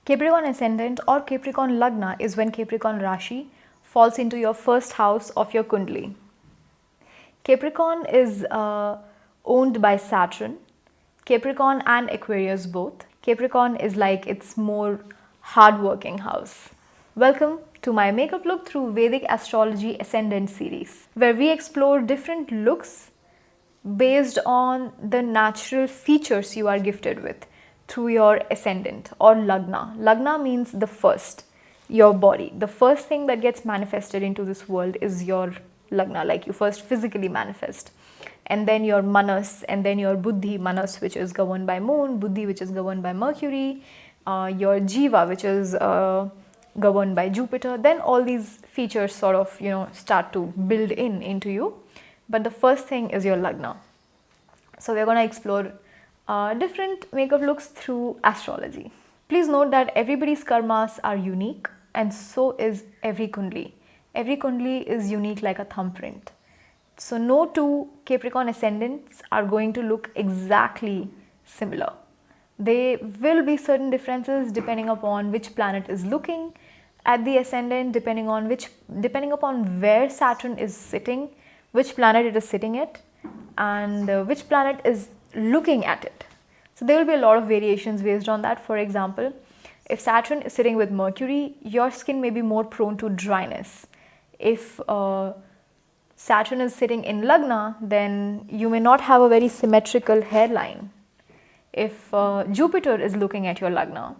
Capricorn ascendant or Capricorn Lagna is when Capricorn Rashi falls into your first house of your Kundli. Capricorn is owned by Saturn. Capricorn and Aquarius both. Capricorn is like its more hardworking house. Welcome to my makeup look through Vedic astrology ascendant series, where we explore different looks based on the natural features you are gifted with through your ascendant or Lagna. Lagna means the first, your body. The first thing that gets manifested into this world is your Lagna, like you first physically manifest. And then your Manas, and then your Buddhi, Manas which is governed by Moon, Buddhi which is governed by Mercury, your Jiva which is governed by Jupiter. Then all these features sort of, start to build into you. But the first thing is your Lagna. So we're going to explore different makeup looks through astrology. Please note that everybody's karmas are unique, and so is every Kundli. Every Kundli is unique like a thumbprint. So no two Capricorn ascendants are going to look exactly similar. There will be certain differences depending upon which planet is looking at the ascendant, depending upon where Saturn is sitting, which planet it is sitting at, and which planet is looking at it. So there will be a lot of variations based on that. For example, if Saturn is sitting with Mercury, your skin may be more prone to dryness. If Saturn is sitting in Lagna, then you may not have a very symmetrical hairline. If Jupiter is looking at your Lagna,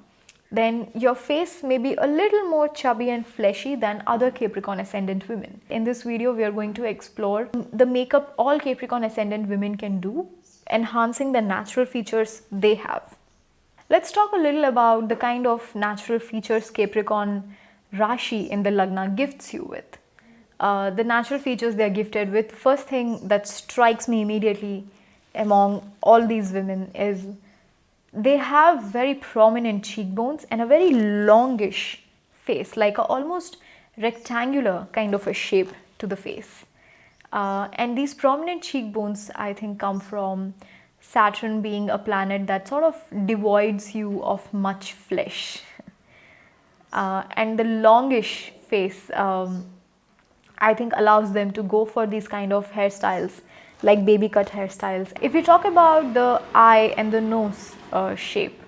then your face may be a little more chubby and fleshy than other Capricorn ascendant women. In this video, we are going to explore the makeup all Capricorn ascendant women can do, enhancing the natural features they have. Let's talk a little about the kind of natural features Capricorn Rashi in the Lagna gifts you with. The natural features they are gifted with, first thing that strikes me immediately among all these women is they have very prominent cheekbones and a very longish face, like a almost rectangular kind of a shape to the face. And these prominent cheekbones, I think, come from Saturn being a planet that sort of devoids you of much flesh. And the longish face, I think, allows them to go for these kind of hairstyles, like baby cut hairstyles. If we talk about the eye and the nose shape,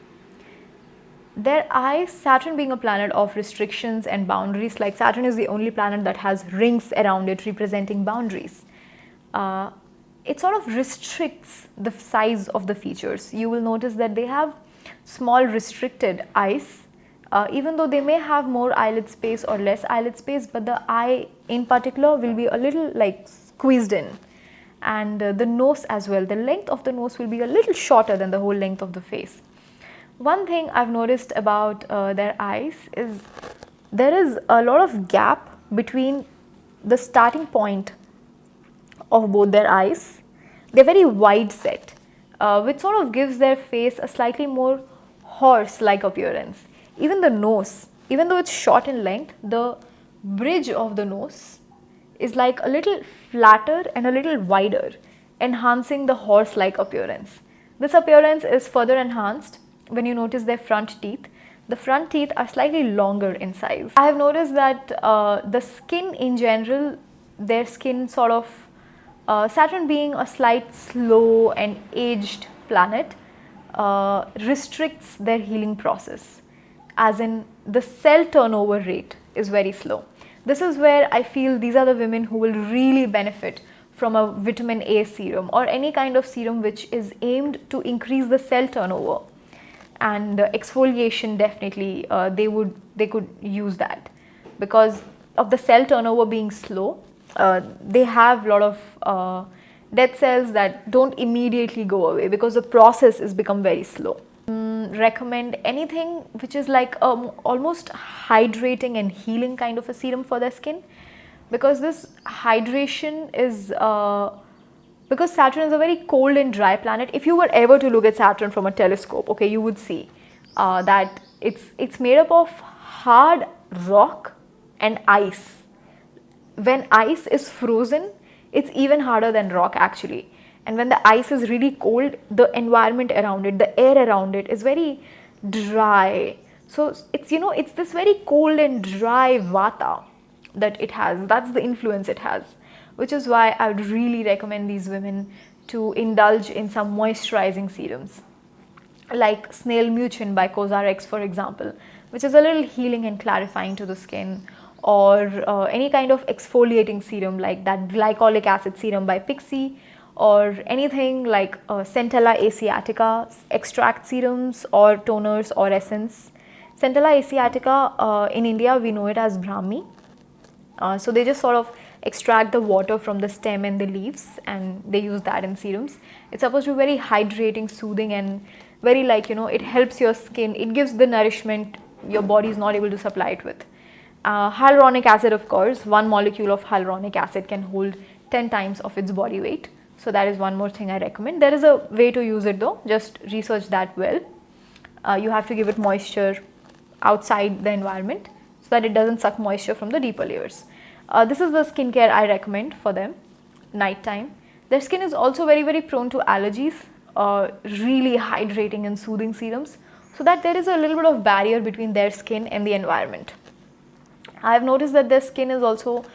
their eyes, Saturn being a planet of restrictions and boundaries, like Saturn is the only planet that has rings around it representing boundaries. It sort of restricts the size of the features. You will notice that they have small restricted eyes, even though they may have more eyelid space or less eyelid space, but the eye in particular will be a little like squeezed in. And the nose as well, the length of the nose will be a little shorter than the whole length of the face. One thing I've noticed about their eyes is there is a lot of gap between the starting point of both their eyes. They're very wide set, which sort of gives their face a slightly more horse-like appearance. Even the nose, even though it's short in length, the bridge of the nose is like a little flatter and a little wider, enhancing the horse-like appearance. This appearance is further enhanced when you notice their front teeth. The front teeth are slightly longer in size. I have noticed that the skin in general, their skin sort of, Saturn being a slight slow and aged planet, restricts their healing process, as in the cell turnover rate is very slow. This is where I feel these are the women who will really benefit from a vitamin A serum or any kind of serum which is aimed to increase the cell turnover. And exfoliation, definitely they could use that, because of the cell turnover being slow. They have a lot of dead cells that don't immediately go away because the process is become very slow. Recommend anything which is like almost hydrating and healing kind of a serum for their skin, because this hydration is because Saturn is a very cold and dry planet. If you were ever to look at Saturn from a telescope, okay, you would see that it's made up of hard rock and ice. When ice is frozen, it's even harder than rock actually. And when the ice is really cold, the environment around it, the air around it is very dry, So it's, it's this very cold and dry vata that it has. That's the influence it has, which is why I would really recommend these women to indulge in some moisturizing serums like snail mucin by Cosrx, for example, which is a little healing and clarifying to the skin, or any kind of exfoliating serum like that glycolic acid serum by Pixie, or anything like Centella asiatica extract serums or toners or essence. Centella asiatica, in India we know it as Brahmi. So they just sort of extract the water from the stem and the leaves, and they use that in serums. It's supposed to be very hydrating, soothing, and very it helps your skin. It gives the nourishment your body is not able to supply it with. Hyaluronic acid, of course, one molecule of hyaluronic acid can hold 10 times of its body weight. So that is one more thing I recommend. There is a way to use it though, just research that well. You have to give it moisture outside the environment so that it doesn't suck moisture from the deeper layers. This is the skincare I recommend for them, nighttime. Their skin is also very, very prone to allergies, really hydrating and soothing serums, so that there is a little bit of barrier between their skin and the environment. I have noticed that their skin is also,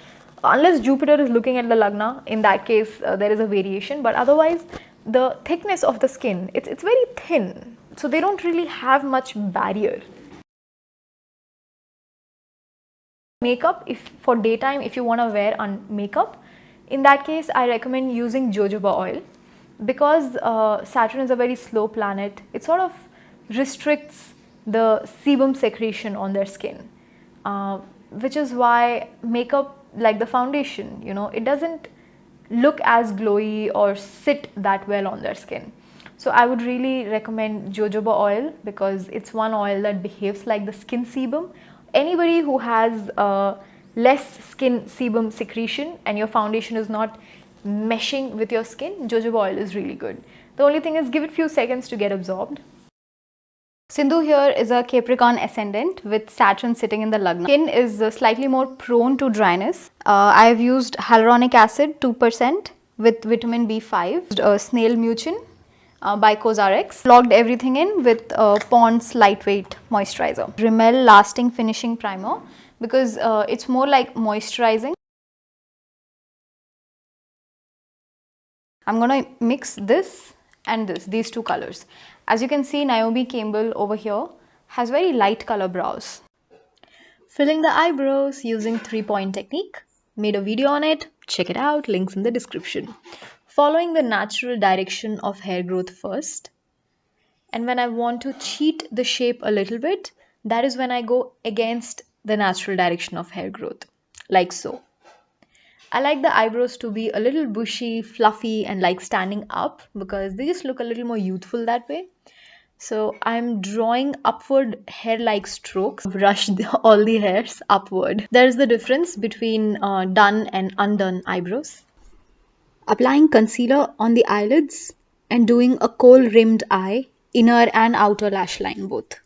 unless Jupiter is looking at the Lagna, in that case there is a variation, but otherwise the thickness of the skin, it's very thin, so they don't really have much barrier. Makeup, if for daytime, if you want to wear makeup, in that case I recommend using jojoba oil, because Saturn is a very slow planet. It sort of restricts the sebum secretion on their skin, which is why makeup, like the foundation, it doesn't look as glowy or sit that well on their skin. So I would really recommend jojoba oil, because it's one oil that behaves like the skin sebum. Anybody who has less skin sebum secretion and your foundation is not meshing with your skin, jojoba oil is really good. The only thing is, give it few seconds to get absorbed. Sindhu here is a Capricorn ascendant with Saturn sitting in the Lagna. Skin is slightly more prone to dryness. I have used hyaluronic acid 2% with vitamin B5, snail mucin by Cosrx. Logged everything in with Pond's lightweight moisturizer. Rimmel lasting finishing primer, because it's more like moisturizing. I'm gonna mix this and these two colors. As you can see, Naomi Campbell over here has very light color brows. Filling the eyebrows using 3-point technique. Made a video on it, check it out, links in the description. Following the natural direction of hair growth first. And when I want to cheat the shape a little bit, that is when I go against the natural direction of hair growth, like so. I like the eyebrows to be a little bushy, fluffy, and like standing up, because they just look a little more youthful that way. So I'm drawing upward hair-like strokes, brush all the hairs upward. There's the difference between done and undone eyebrows. Applying concealer on the eyelids and doing a kohl-rimmed eye, inner and outer lash line both.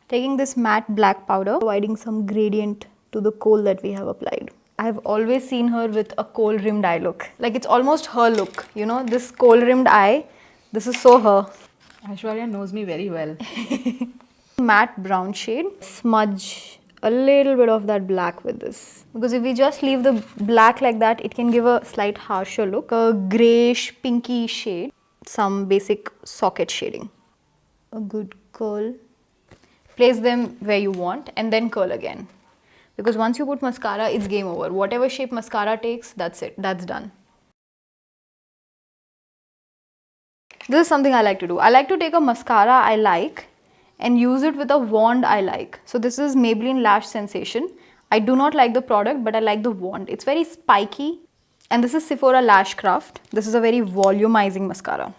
Taking this matte black powder, providing some gradient to the kohl that we have applied. I have always seen her with a kohl rimmed eye look. Like, it's almost her look, this kohl rimmed eye. This is so her. Aishwarya knows me very well. Matte brown shade. Smudge a little bit of that black with this. Because if we just leave the black like that, it can give a slight harsher look. A greyish pinky shade. Some basic socket shading. A good curl. Place them where you want and then curl again. Because once you put mascara, it's game over. Whatever shape mascara takes, that's it. That's done. This is something I like to do. I like to take a mascara I like and use it with a wand I like. So this is Maybelline Lash Sensation. I do not like the product, but I like the wand. It's very spiky. And this is Sephora Lash Craft. This is a very volumizing mascara.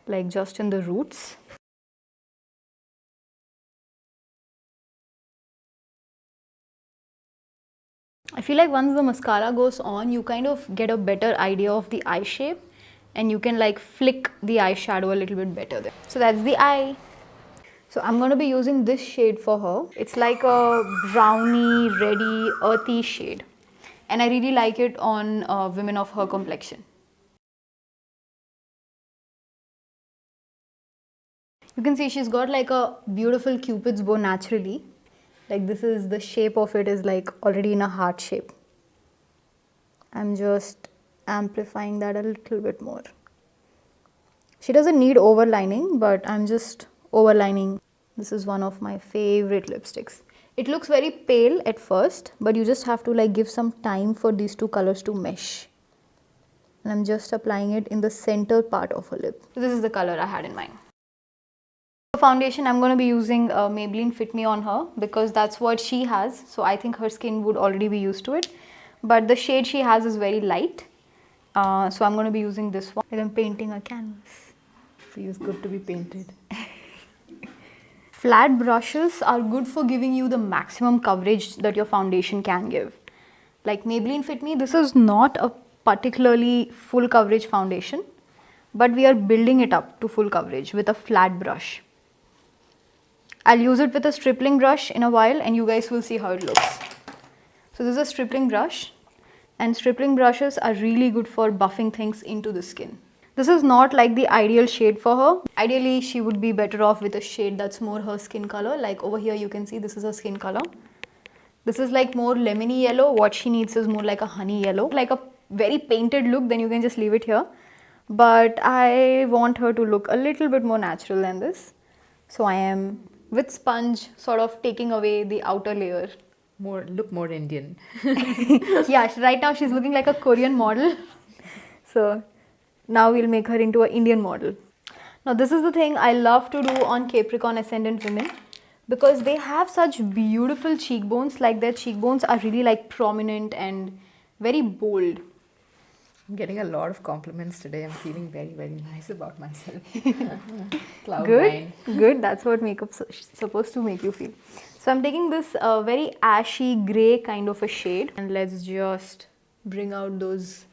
Like just in the roots. I feel like once the mascara goes on, you kind of get a better idea of the eye shape, and you can like flick the eyeshadow a little bit better there. So that's the eye. So I'm going to be using this shade for her. It's like a browny, reddy, earthy shade. And I really like it on women of her complexion. You can see she's got like a beautiful cupid's bow naturally. Like this is the shape of it is like already in a heart shape. I'm just amplifying that a little bit more. She doesn't need overlining, but I'm just overlining. This is one of my favorite lipsticks. It looks very pale at first, but you just have to like give some time for these two colors to mesh. And I'm just applying it in the center part of her lip. So this is the color I had in mind. For foundation, I'm going to be using Maybelline Fit Me on her because that's what she has. So I think her skin would already be used to it. But the shade she has is very light. So I'm going to be using this one. And I'm painting a canvas. Feels good to be painted. Flat brushes are good for giving you the maximum coverage that your foundation can give. Like Maybelline Fit Me, this is not a particularly full coverage foundation, but we are building it up to full coverage with a flat brush. I'll use it with a stripling brush in a while and you guys will see how it looks. So this is a stripling brush, and stripling brushes are really good for buffing things into the skin. This is not like the ideal shade for her. Ideally, she would be better off with a shade that's more her skin color. Like over here, you can see this is her skin color. This is like more lemony yellow. What she needs is more like a honey yellow. Like a very painted look, then you can just leave it here. But I want her to look a little bit more natural than this. So I am, with sponge, sort of taking away the outer layer. Look more Indian. Yeah, right now she's looking like a Korean model. So now we'll make her into an Indian model. Now this is the thing I love to do on Capricorn ascendant women because they have such beautiful cheekbones. Like their cheekbones are really like prominent and very bold. I'm getting a lot of compliments today. I'm feeling very, very nice about myself. Cloud Good, nine. good. That's what makeup's supposed to make you feel. So I'm taking this very ashy grey kind of a shade and let's just bring out those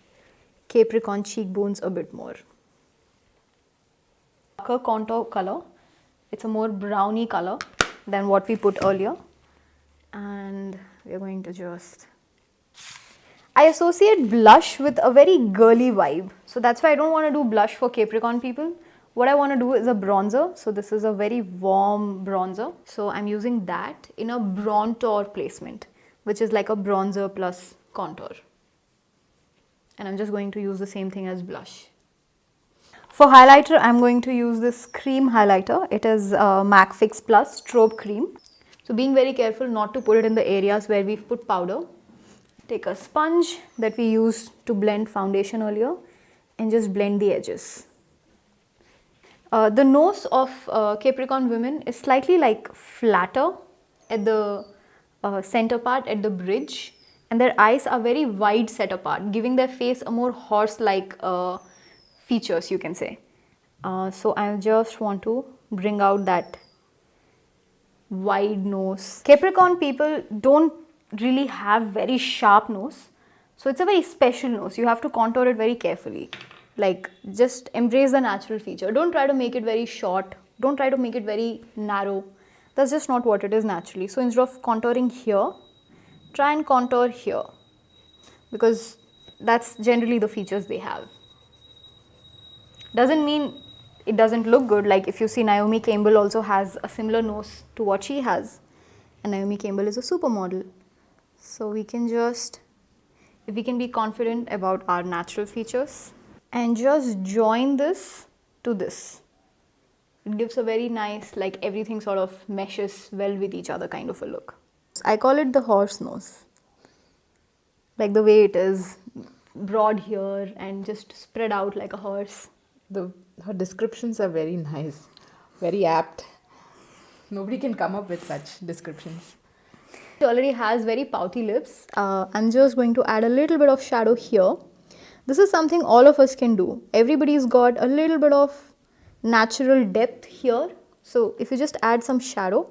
Capricorn cheekbones a bit more. Darker contour color. It's a more browny color than what we put earlier. And we're going to just... I associate blush with a very girly vibe. So that's why I don't want to do blush for Capricorn people. What I want to do is a bronzer. So this is a very warm bronzer. So I'm using that in a bronzer placement, which is like a bronzer plus contour. And I'm just going to use the same thing as blush. For highlighter, I'm going to use this cream highlighter. It is MAC Fix Plus Strobe Cream. So being very careful not to put it in the areas where we've put powder. Take a sponge that we used to blend foundation earlier and just blend the edges. The nose of Capricorn women is slightly like flatter at the center part, at the bridge. And their eyes are very wide set apart, giving their face a more horse-like features, you can say. So I just want to bring out that wide nose. Capricorn people don't really have very sharp nose. So it's a very special nose. You have to contour it very carefully. Like just embrace the natural feature. Don't try to make it very short. Don't try to make it very narrow. That's just not what it is naturally. So instead of contouring here, try and contour here because that's generally the features they have. Doesn't mean it doesn't look good. Like if you see Naomi Campbell also has a similar nose to what she has, and Naomi Campbell is a supermodel. So we can just, if we can be confident about our natural features and just join this to this. It gives a very nice, like everything sort of meshes well with each other kind of a look. I call it the horse nose, like the way it is broad here and just spread out like a horse. Her descriptions are very nice, very apt. Nobody can come up with such descriptions. She already has very pouty lips. I'm just going to add a little bit of shadow here. This is something all of us can do. Everybody's got a little bit of natural depth here. So if you just add some shadow,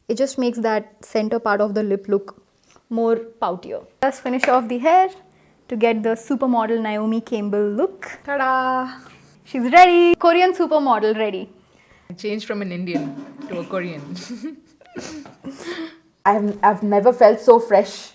it just makes that center part of the lip look more poutier. Let's finish off the hair to get the supermodel Naomi Campbell look. Ta-da! She's ready. Korean supermodel ready. I changed from an Indian to a Korean. I've never felt so fresh.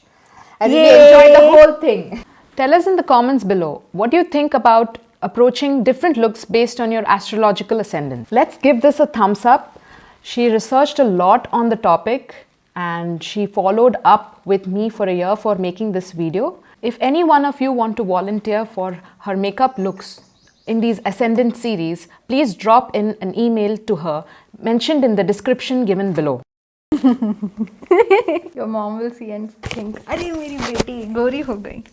I really enjoyed the whole thing. Tell us in the comments below, what do you think about approaching different looks based on your astrological ascendant. Let's give this a thumbs up. She researched a lot on the topic and she followed up with me for a year for making this video. If any one of you want to volunteer for her makeup looks in these ascendant series, please drop in an email to her mentioned in the description given below. Your mom will see and think, अरे मेरी बेटी गोरी हो गई.